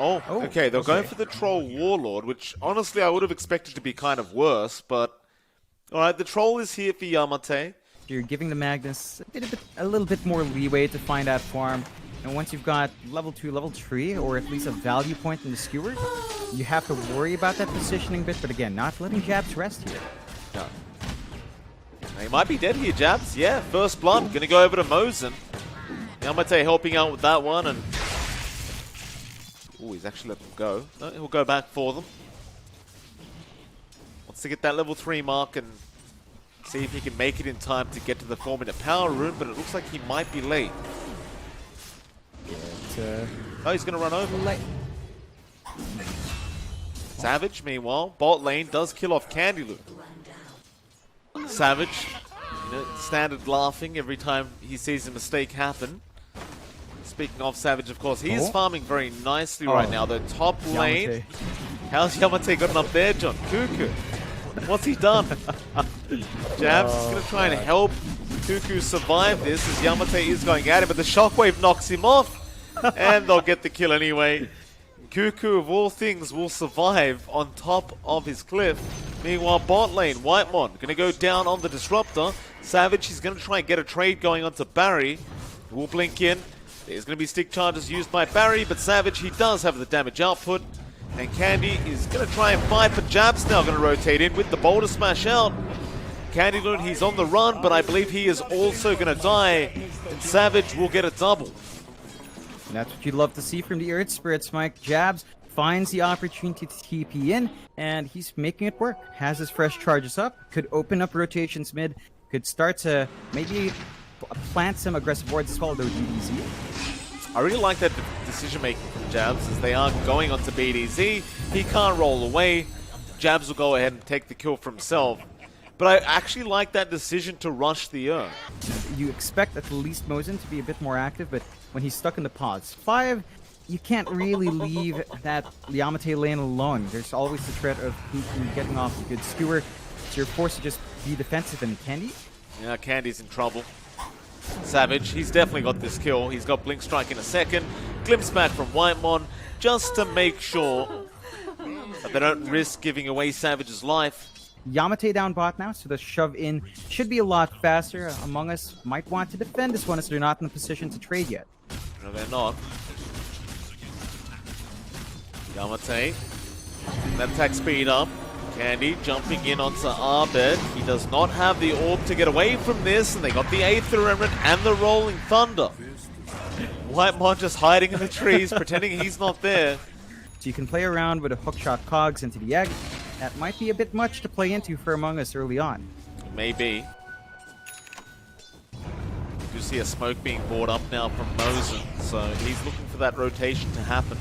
Oh, okay. They're going for the Troll Warlord, which honestly I would have expected to be kind of worse, but alright, the Troll is here for Yamate. You're giving the Magnus a little bit more leeway to find that farm. And once you've got level 2, level 3, or at least a value point in the skewer, you have to worry about that positioning bit, but again, not letting Jabs rest here. No. He might be dead here, Jabs. Yeah, first blood. Gonna go over to Mosin. Yamate helping out with that one, and oh, he's actually let them go. No, he'll go back for them. Wants to get that level 3 mark and see if he can make it in time to get to the 4-minute power rune, but it looks like he might be late. Oh, he's going to run over. Late. Savage, meanwhile, bot lane does kill off Candyloon. Savage, standard laughing every time he sees a mistake happen. Speaking of Savage, of course, he is farming very nicely right now. The top lane. Yamate. How's Yamate gotten up there, John? Cuckoo. What's he done? Jabs is going to try and help Cuckoo survive this as Yamate is going at him, but the shockwave knocks him off, and they'll get the kill anyway. Cuckoo, of all things, will survive on top of his cliff. Meanwhile, bot lane, Whitemon, going to go down on the Disruptor. Savage, he's going to try and get a trade going onto Barry. He will blink in. There's going to be stick charges used by Barry, but Savage, he does have the damage output. And Candy is going to try and fight, but Jab's now going to rotate in with the Boulder Smash out. Candyloon, he's on the run, but I believe he is also going to die. And Savage will get a double. And that's what you'd love to see from the Earth Spirits, Mike. Jabs finds the opportunity to TP in, and he's making it work. Has his fresh charges up, could open up rotations mid, could start to maybe plant some aggressive wards as well, though DDZ. I really like that decision-making from Jabs as they are going onto BDZ. He can't roll away. Jabs will go ahead and take the kill for himself. But I actually like that decision to rush the Earth. You expect at least Mosin to be a bit more active, but when he's stuck in the pods 5, you can't really leave that Yamate lane alone. There's always the threat of getting off a good skewer, so you're forced to just be defensive. And Candy? Yeah, Candy's in trouble. Savage, he's definitely got this kill. He's got Blink Strike in a second. Glimpse back from Whitemon just to make sure that they don't risk giving away Savage's life. Yamate down bot now, so the shove in should be a lot faster. Among Us might want to defend this one as they're not in a position to trade yet. No, they're not. Yamate, that attack speed up. Candy jumping in onto Abed. He does not have the orb to get away from this, and they got the Aether Emerald and the Rolling Thunder. Whitemon just hiding in the trees, pretending he's not there. So you can play around with a hookshot cogs into the egg. That might be a bit much to play into for Among Us early on. Maybe. You see a smoke being brought up now from Mosin, so he's looking for that rotation to happen.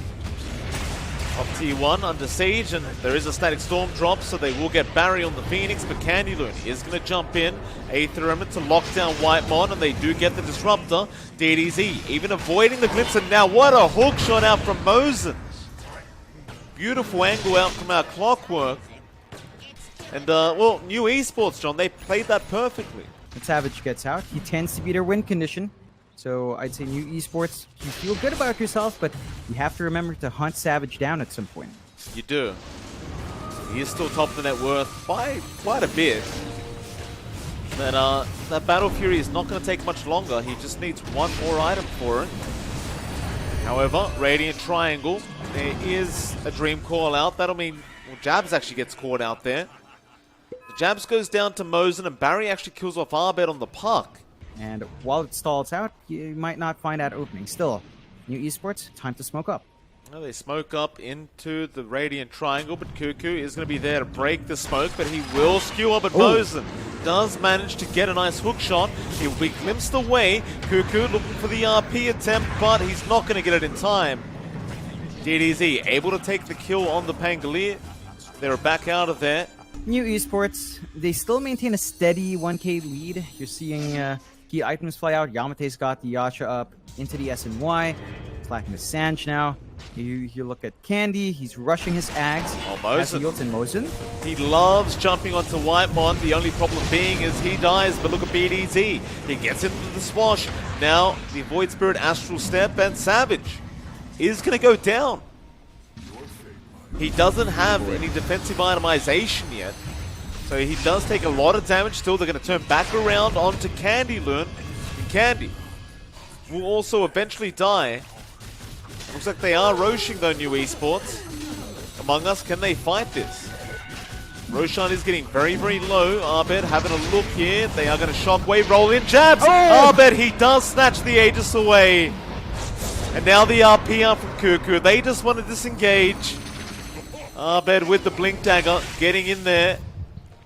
Up T1 under siege, and there is a static storm drop, so they will get Barry on the Phoenix, but Candyloon is going to jump in. Aether Emerald to lock down Whitemon, and they do get the Disruptor. DDZ even avoiding the glimpse, and now what a hook shot out from Mosin. Beautiful angle out from our Clockwork. And, well, new esports, John, they played that perfectly. When Savage gets out, he tends to be their win condition. So I'd say new esports, you feel good about yourself, but you have to remember to hunt Savage down at some point. You do. He is still top of the net worth by quite a bit. That Battle Fury is not going to take much longer. He just needs one more item for it. However, Radiant Triangle, there is a Dream Call out. That'll mean well, Jabs actually gets caught out there. The Jabs goes down to Mosin, and Barry actually kills off Arbed on the puck. And while it stalls out, you might not find that opening. Still, new esports, time to smoke up. Well, they smoke up into the Radiant Triangle, but Cuckoo is going to be there to break the smoke, but he will skew up at Mosin. Does manage to get a nice hook shot. He'll be glimpsed away. Cuckoo looking for the RP attempt, but he's not going to get it in time. DDZ able to take the kill on the Pangolier. They're back out of there. New esports, they still maintain a steady 1k lead. You're seeing key items fly out. Yamate's got the Yasha up into the SNY. It's lacking the Sanj now. You look at Candy, he's rushing his Ags. Oh, Mosin. Mosin. He loves jumping onto Whitemon. The only problem being is he dies, but look at BDZ. He gets into the swash. Now, the Void Spirit Astral Step and Savage is going to go down. He doesn't have any defensive itemization yet. So he does take a lot of damage still. They're going to turn back around onto Candy Loon. And Candy will also eventually die. Looks like they are Roshing though, New Esports. Among Us, can they fight this? Roshan is getting very, very low. Abed having a look here. They are going to shockwave roll in. Jabs! Abed, he does snatch the Aegis away. And now the RP out from Cuckoo. They just want to disengage. Abed with the Blink Dagger getting in there.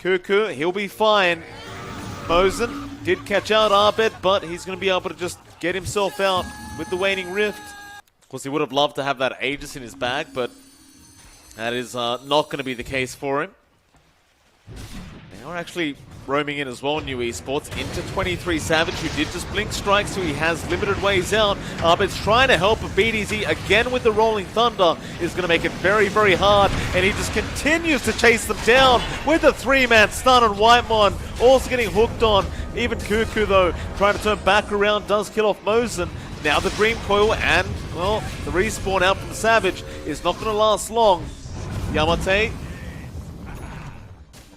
Cuckoo, he'll be fine. Mosen did catch out Abed, but he's going to be able to just get himself out with the Waning Rift. Of course, he would have loved to have that Aegis in his bag, but that is not going to be the case for him. They are actually roaming in as well, New Esports, into 23 Savage, who did just Blink Strike, so he has limited ways out. Abed's trying to help, but BDZ, again with the Rolling Thunder, is going to make it very, very hard, and he just continues to chase them down with the 3-man stun on Whitemon, also getting hooked on. Even Cuckoo, though, trying to turn back around, does kill off Mosen. Now the Dream Coil and, well, the respawn out from Savage is not going to last long. Yamate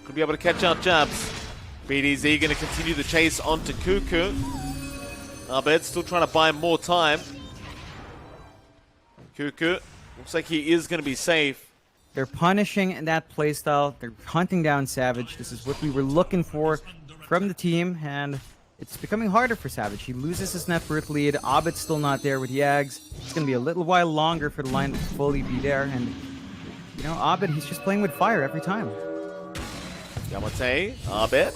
could be able to catch out Jabs. BDZ going to continue the chase onto Cuckoo. Abed still trying to buy more time. Cuckoo looks like he is going to be safe. They're punishing that playstyle. They're hunting down Savage. This is what we were looking for from the team, and it's becoming harder for Savage. He loses his net worth lead. Abed's still not there with Yags. It's going to be a little while longer for the line to fully be there, and you know, Abed, he's just playing with fire every time. Yamate, Abed,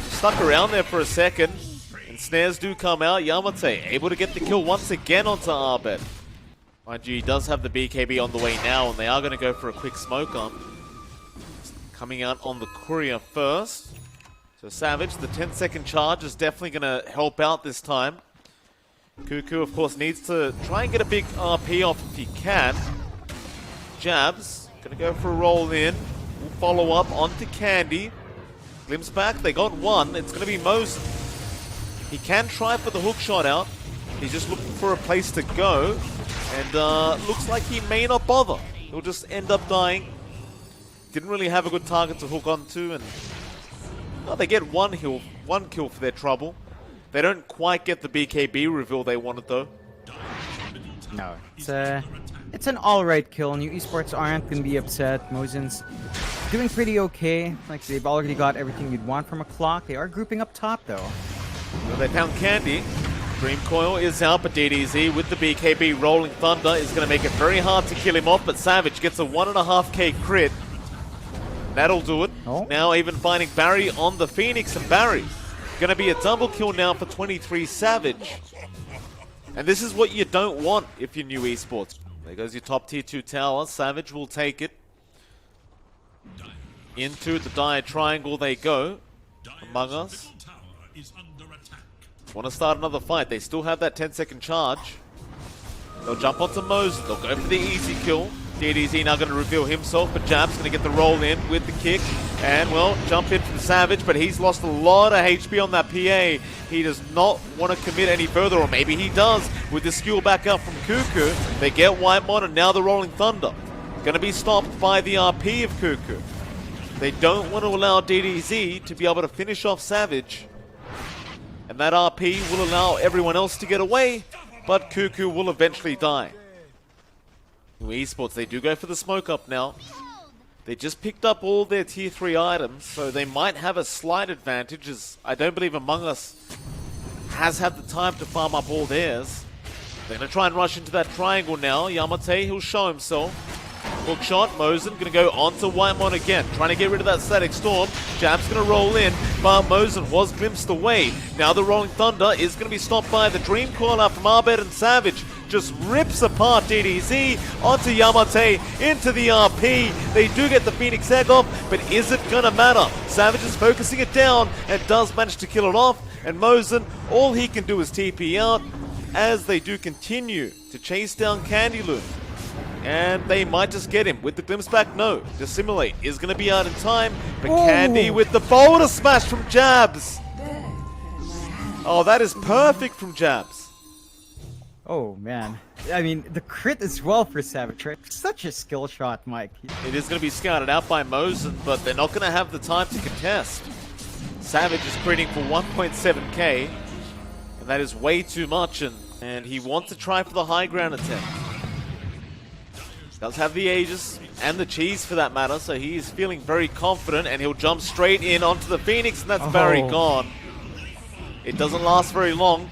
stuck around there for a second, and snares do come out. Yamate able to get the kill once again onto Abed. Mind you, he does have the BKB on the way now, and they are going to go for a quick smoke on. Coming out on the courier first. So Savage, the 10-second charge is definitely going to help out this time. Cuckoo, of course, needs to try and get a big RP off if he can. Jabs, going to go for a roll in. We'll follow up onto Candy. Glimpse back, they got one. It's going to be Mosen. He can try for the hook shot out. He's just looking for a place to go. And looks like he may not bother. He'll just end up dying. Didn't really have a good target to hook onto. And well, they get one kill for their trouble. They don't quite get the BKB reveal they wanted though. No, it's an alright kill. New Esports aren't going to be upset. Mosen's doing pretty okay. Like, they've already got everything you'd want from a clock. They are grouping up top, though. Well, they found Candy. Dream Coil is out, but DDZ with the BKB Rolling Thunder is going to make it very hard to kill him off, but Savage gets a 1.5k crit. That'll do it. Oh. Now even finding Barry on the Phoenix, and Barry going to be a double kill now for 23 Savage. And this is what you don't want if you're New Esports. There goes your top tier 2 tower. Savage will take it. Into the dire triangle they go. Among Us want to start another fight. They still have that 10-second charge. They'll jump onto Mosen. They'll go for the easy kill. DDZ now going to reveal himself, but Jab's going to get the roll in with the kick. And, well, jump in from Savage, but he's lost a lot of HP on that PA. He does not want to commit any further, or maybe he does with the skill back up from Cuckoo. They get Whitemon, and now the Rolling Thunder. Going to be stopped by the RP of Cuckoo. They don't want to allow DDZ to be able to finish off Savage. And that RP will allow everyone else to get away, but Cuckoo will eventually die. New Esports, they do go for the smoke up now. They just picked up all their tier 3 items, so they might have a slight advantage, as I don't believe Among Us has had the time to farm up all theirs. They're going to try and rush into that triangle now. Yamate, he'll show himself. Hook shot, Mosen going to go onto Whitemon again, trying to get rid of that Static Storm. Jab's going to roll in, but Mosen was glimpsed away. Now the Rolling Thunder is going to be stopped by the Dream Coil out from Abed, and Savage just rips apart DDZ onto Yamate, into the RP. They do get the Phoenix Egg off, but is it going to matter? Savage is focusing it down and does manage to kill it off, and Mosen, all he can do is TP out as they do continue to chase down Candy Loon. And they might just get him with the glimpse back. No, Dissimulate is going to be out in time, but Candy with the boulder smash from Jabs. Oh, that is perfect from Jabs. Oh man, I mean the crit as well for Savage, right? Such a skill shot, Mike. It is going to be scouted out by Mosen, but they're not going to have the time to contest. Savage is critting for 1.7k, and that is way too much, and he wants to try for the high ground attempt. Does have the Aegis and the cheese for that matter, so he is feeling very confident, and he'll jump straight in onto the Phoenix, and that's Barry gone. It doesn't last very long.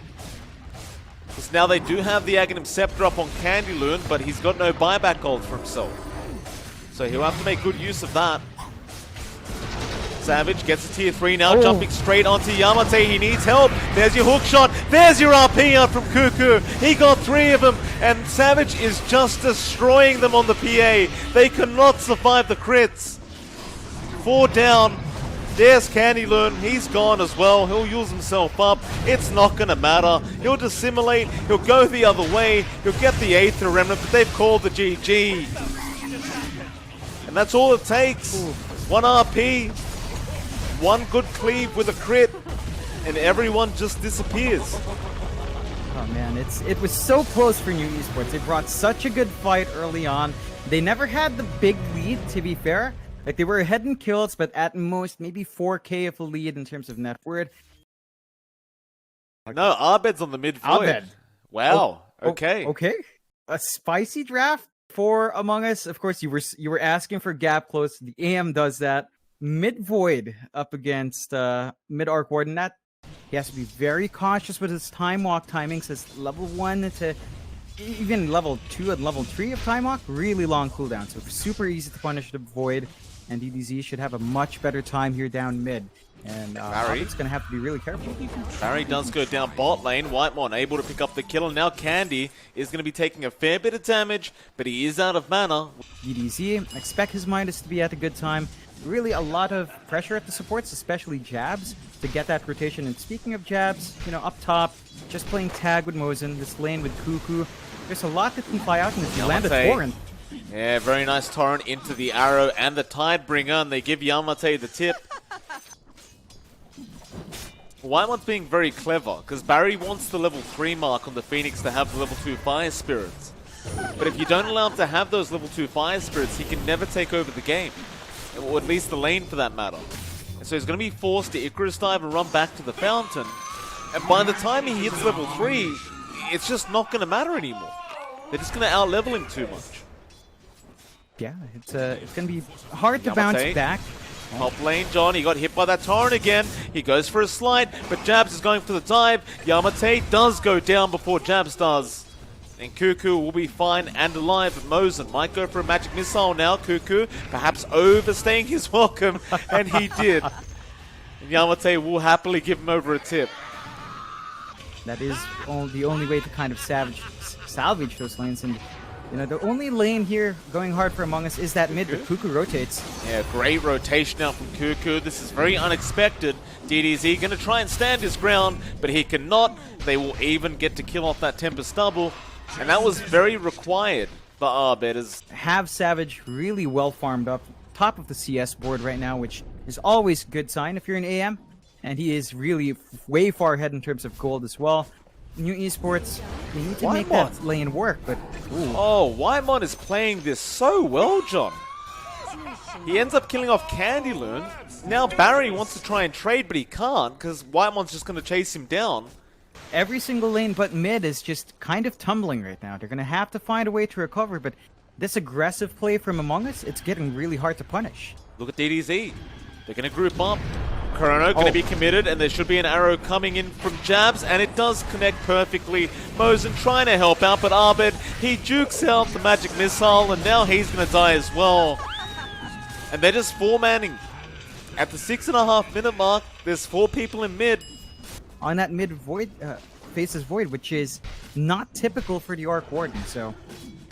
Because now they do have the Aghanim Scepter up on Candy Loon, but he's got no buyback gold for himself. So he'll have to make good use of that. Savage gets a tier 3 now, jumping straight onto Yamate. He needs help. There's your hook shot. There's your RP out from Cuckoo. He got 3 of them, and Savage is just destroying them on the PA. They cannot survive the crits. 4 down. There's Candy Loon. He's gone as well. He'll use himself up. It's not going to matter. He'll dissimulate. He'll go the other way. He'll get the Aether Remnant, but they've called the GG. And that's all it takes. 1 RP. 1 good cleave with a crit, and everyone just disappears. Oh man, it was so close for New Esports. They brought such a good fight early on. They never had the big lead, to be fair. Like, they were ahead in kills, but at most maybe 4k of a lead in terms of net worth. No, Abed's on the mid void. Abed. Wow. Okay. Okay. A spicy draft for Among Us. Of course, you were asking for gap close. The AM does that. Mid void up against mid arc warden. That he has to be very cautious with his time walk timings. As level 1 to even level 2 and level 3 of time walk, really long cooldown. So super easy to punish the void, and DDZ should have a much better time here down mid. And it's going to have to be really careful. Barry does go down bot lane. Whitemon able to pick up the kill, and now Candy is going to be taking a fair bit of damage, but he is out of mana. DDZ, expect his Midas to be at a good time. Really a lot of pressure at the supports, especially Jabs, to get that rotation. And speaking of Jabs, you know, up top, just playing tag with Mosen, this lane with Cuckoo. There's a lot that can fly out, and if you land a Torrent. Yeah, very nice Torrent into the arrow and the Tidebringer, and they give Yamate the tip. Whitemon's being very clever, because Barry wants the level 3 mark on the Phoenix to have the level 2 Fire Spirits. But if you don't allow him to have those level 2 Fire Spirits, he can never take over the game. Or at least the lane for that matter. And so he's going to be forced to Icarus dive and run back to the fountain. And by the time he hits level 3, it's just not going to matter anymore. They're just going to out-level him too much. Yeah, it's going to be hard to bounce back. Top lane, John, he got hit by that Torrent again. He goes for a slide, but Jabs is going for the dive. Yamate does go down before Jabs does. And Cuckoo will be fine and alive, but Mosen might go for a magic missile now. Cuckoo perhaps overstaying his welcome, and he did. And Yamate will happily give him over a tip. That is the only way to kind of salvage those lanes. And you know, the only lane here going hard for Among Us is that mid, but Cuckoo rotates. Yeah, great rotation out from Cuckoo. This is very unexpected. DDZ going to try and stand his ground, but he cannot. They will even get to kill off that Tempest double. And that was very required by Arbetters. Have Savage really well farmed up, top of the CS board right now, which is always a good sign if you're an AM. And he is really way far ahead in terms of gold as well. New Esports, they need to make that lane work, but... Ooh. Oh, Whitemon is playing this so well, John. He ends up killing off Candy Loon. Now Barry wants to try and trade, but he can't, because Whitemon's just going to chase him down. Every single lane but mid is just kind of tumbling right now. They're going to have to find a way to recover, but this aggressive play from Among Us, it's getting really hard to punish. Look at DDZ. They're going to group up. Chrono going to be committed, and there should be an arrow coming in from Jabs, and it does connect perfectly. Mosen trying to help out, but Abed, he jukes out the magic missile, and now he's going to die as well. And they're just 4-manning. At the 6.5 minute mark, there's 4 people in mid. On that mid void, faces void, which is not typical for the Arc Warden, so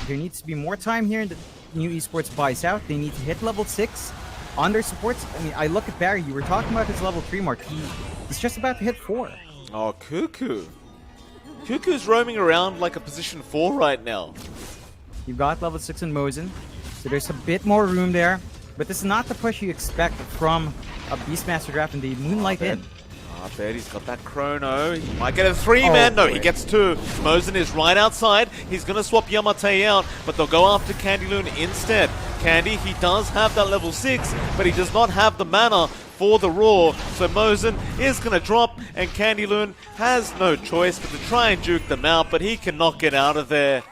there needs to be more time here. The New Esports buys out. They need to hit level 6 on their supports. I mean, I look at Barry, you were talking about his level 3 mark. He's just about to hit 4. Oh, Cuckoo. Cuckoo's roaming around like a position 4 right now. You've got level 6 in Mosen, so there's a bit more room there. But this is not the push you expect from a Beastmaster draft in the Moonlight Inn. Abed, he's got that chrono. He might get a 3-man. No, he gets 2. Mosin is right outside. He's going to swap Yamate out, but they'll go after Candy Loon instead. Candy, he does have that level 6, but he does not have the mana for the roar. So Mosin is going to drop, and Candy Loon has no choice but to try and juke them out, but he cannot get out of there.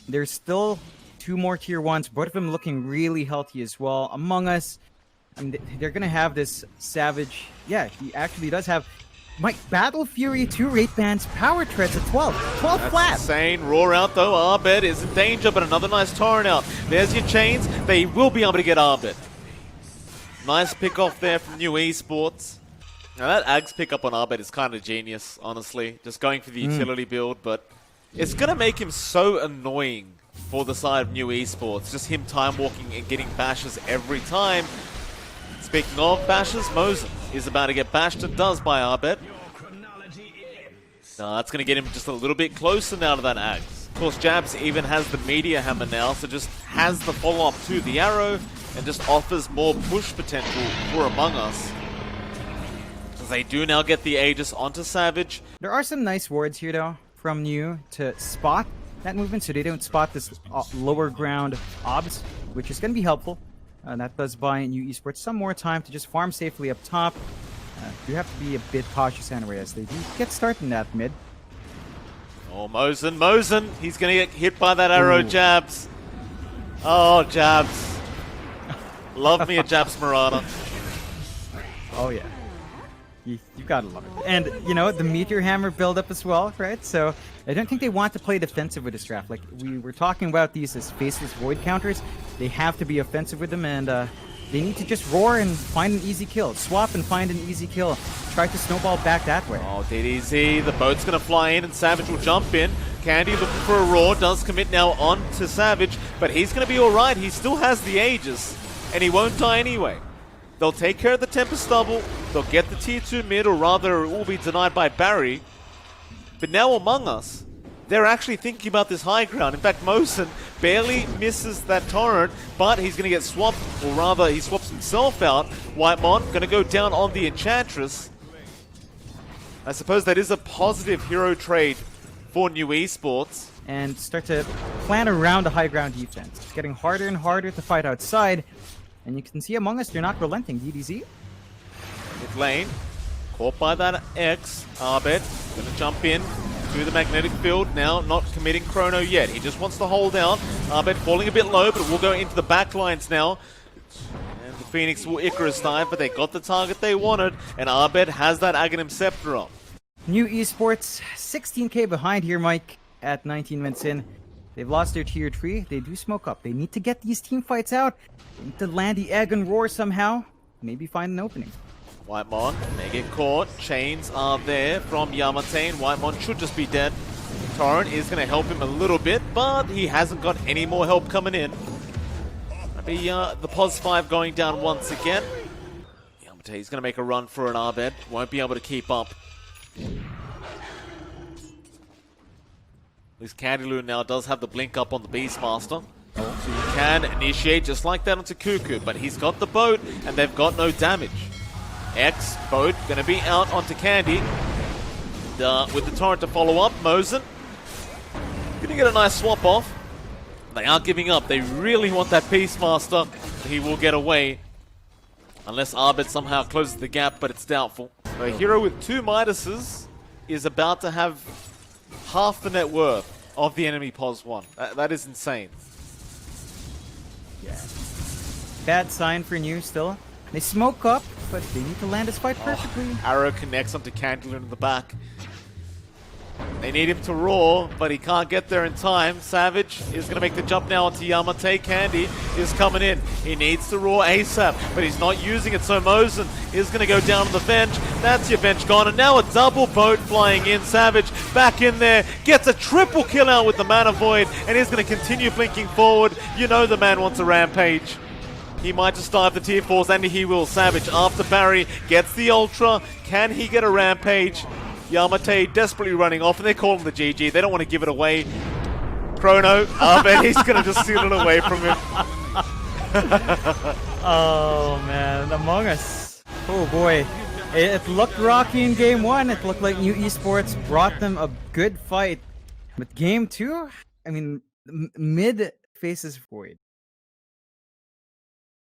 There's still 2 more tier 1s, both of them looking really healthy as well. Among Us, I mean, they're going to have this Savage. Yeah, he actually does have Mike Battle Fury, 2 rate bands, Power Treads at 12. 12 That's flat. insane. Roar out though. Abed is in danger, but another nice torrent out. There's your chains. They will be able to get Abed. Nice pick off there from New Esports. Now that Ags pickup on Abed is kind of genius, honestly. Just going for the utility build, but it's going to make him so annoying for the side of New Esports. Just him time walking and getting bashes every time. Speaking of bashes, Mosin is about to get bashed and does by Abed. That's going to get him just a little bit closer now to that Ags. Of course, Jabs even has the Meteor Hammer now, so just has the follow-up to the arrow and just offers more push potential for Among Us. As they do now get the Aegis onto Savage. There are some nice wards here, though, from New to spot that movement, so they don't spot this lower ground obs, which is going to be helpful. That does buy New Esports some more time to just farm safely up top. You have to be a bit cautious anyway, as they do get started in that mid. Oh, Mosin, he's going to get hit by that arrow. Jabs. Oh, Jabs. Love me a Jabs Marana. Oh, yeah. You gotta love it. And, you know, the Meteor Hammer build-up as well, right? So, I don't think they want to play defensive with this draft. Like, we were talking about these as faceless void counters. They have to be offensive with them, and they need to just roar and find an easy kill. Swap and find an easy kill. Try to snowball back that way. Oh, DDZ, the boat's going to fly in, and Savage will jump in. Candy looking for a roar, does commit now on to Savage, but he's going to be alright. He still has the Aegis, and he won't die anyway. They'll take care of the Tempest double, they'll get the tier 2 mid, or rather it will be denied by Barry. But now Among Us, they're actually thinking about this high ground. In fact, Mosin barely misses that torrent, but he's going to get swapped, or rather he swaps himself out. Whitemon going to go down on the Enchantress. I suppose that is a positive hero trade for New Esports. And start to plan around the high ground defense. It's getting harder and harder to fight outside. And you can see Among Us, they're not relenting. DDZ. Mid lane, caught by that X. Abed gonna jump in to the magnetic field. Now not committing chrono yet. He just wants to hold out. Abed falling a bit low, but we'll go into the back lines now. And the Phoenix will Icarus dive, but they got the target they wanted. And Abed has that Aghanim Scepter up. New Esports, 16k behind here, Mike, at 19 minutes in. They've lost their tier 3. They do smoke up. They need to get these team fights out. They need to land the egg and roar somehow. Maybe find an opening. Whitemon, they get caught. Chains are there from Yamate, and Whitemon should just be dead. Torrent is going to help him a little bit, but he hasn't got any more help coming in. Maybe the Pos 5 going down once again. Yamate is going to make a run for an Abed. Won't be able to keep up. At least Candy Loon now does have the blink up on the Beastmaster. So you can initiate just like that onto Cuckoo, but he's got the boat and they've got no damage. X, boat, going to be out onto Candy. With the torrent to follow up, Mosin going to get a nice swap off. They aren't giving up. They really want that Beastmaster. He will get away. Unless Abed somehow closes the gap, but it's doubtful. A hero with 2 Midases is about to have half the net worth of the enemy Pos 1. That is insane. Yeah. Bad sign for New still. They smoke up, but they need to land this fight perfectly. Arrow connects onto Candler in the back. They need him to roar, but he can't get there in time. Savage is going to make the jump now onto Yamate. Candy is coming in. He needs to roar ASAP, but he's not using it, so Mosin is going to go down on the bench. That's your bench gone, and now a double boat flying in. Savage back in there, gets a triple kill out with the Mana Void, and he's going to continue blinking forward. You know the man wants a rampage. He might just dive the tier 4s, and he will. Savage after Barry gets the Ultra. Can he get a rampage? Yamate desperately running off, and they're calling the GG. They don't want to give it away. Chrono, Abed, he's going to just steal it away from him. Oh, man. Among Us. Oh boy. It looked rocky in game 1. It looked like New Esports brought them a good fight. But game 2, I mean, mid faces Void.